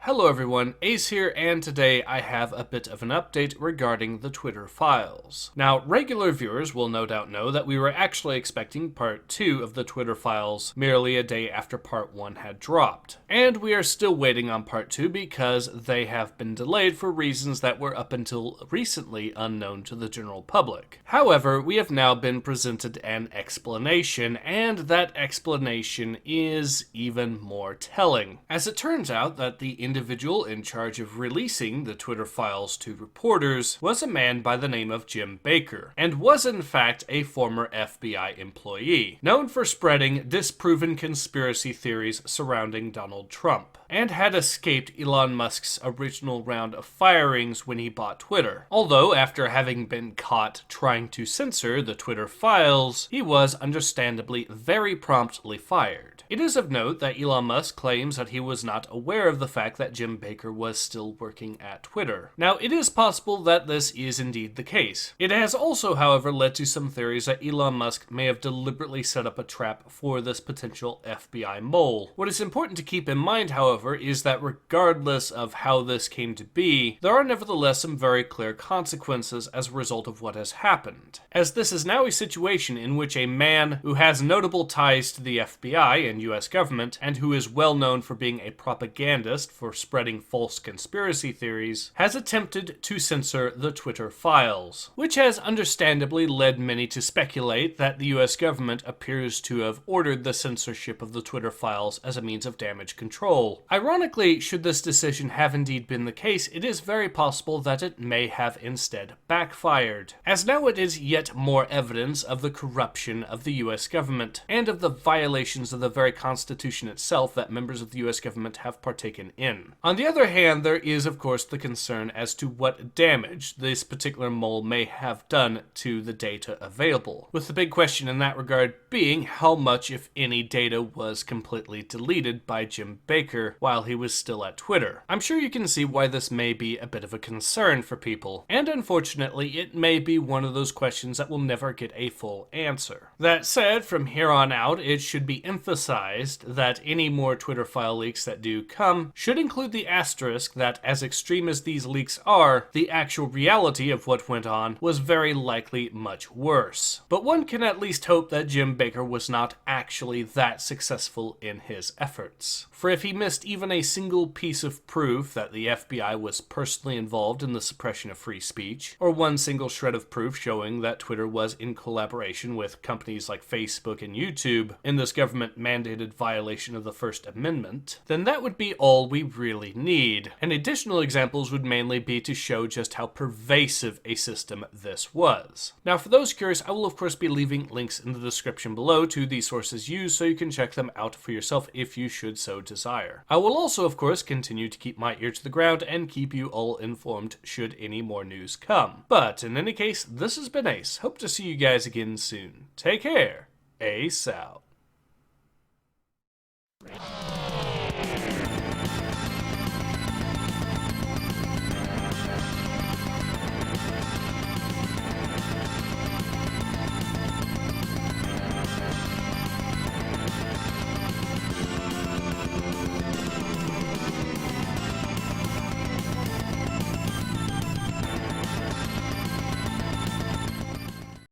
Hello everyone, Ace here, and today I have a bit of an update regarding the Twitter files. Now, regular viewers will no doubt know that we were actually expecting part 2 of the Twitter files merely a day after part 1 had dropped. And we are still waiting on part 2 because they have been delayed for reasons that were up until recently unknown to the general public. However, we have now been presented an explanation, and that explanation is even more telling. As it turns out that the individual in charge of releasing the Twitter files to reporters was a man by the name of Jim Baker, and was in fact a former FBI employee, known for spreading disproven conspiracy theories surrounding Donald Trump, and had escaped Elon Musk's original round of firings when he bought Twitter. Although, after having been caught trying to censor the Twitter files, he was understandably very promptly fired. It is of note that Elon Musk claims that he was not aware of the fact that Jim Baker was still working at Twitter. Now, it is possible that this is indeed the case. It has also, however, led to some theories that Elon Musk may have deliberately set up a trap for this potential FBI mole. What is important to keep in mind, however, is that regardless of how this came to be, there are nevertheless some very clear consequences as a result of what has happened, as this is now a situation in which a man who has notable ties to the FBI and US government, and who is well known for being a propagandist for spreading false conspiracy theories, has attempted to censor the Twitter files, which has understandably led many to speculate that the US government appears to have ordered the censorship of the Twitter files as a means of damage control. Ironically, should this decision have indeed been the case, it is very possible that it may have instead backfired, as now it is yet more evidence of the corruption of the US government, and of the violations of the very Constitution itself that members of the US government have partaken in. On the other hand, there is of course the concern as to what damage this particular mole may have done to the data available, with the big question in that regard being how much, if any, data was completely deleted by Jim Baker while he was still at Twitter. I'm sure you can see why this may be a bit of a concern for people, and unfortunately it may be one of those questions that will never get a full answer. That said, from here on out, it should be emphasized that any more Twitter file leaks that do come should include the asterisk that, as extreme as these leaks are, the actual reality of what went on was very likely much worse. But one can at least hope that Jim Baker was not actually that successful in his efforts. For if he missed even a single piece of proof that the FBI was personally involved in the suppression of free speech, or one single shred of proof showing that Twitter was in collaboration with companies like Facebook and YouTube in this government-mandated violation of the First Amendment, then that would be all we really need. And additional examples would mainly be to show just how pervasive a system this was. Now, for those curious, I will of course be leaving links in the description below to the sources used so you can check them out for yourself if you should so desire. I will also of course continue to keep my ear to the ground and keep you all informed should any more news come. But in any case, this has been Ace. Hope to see you guys again soon. Take care. Ace out.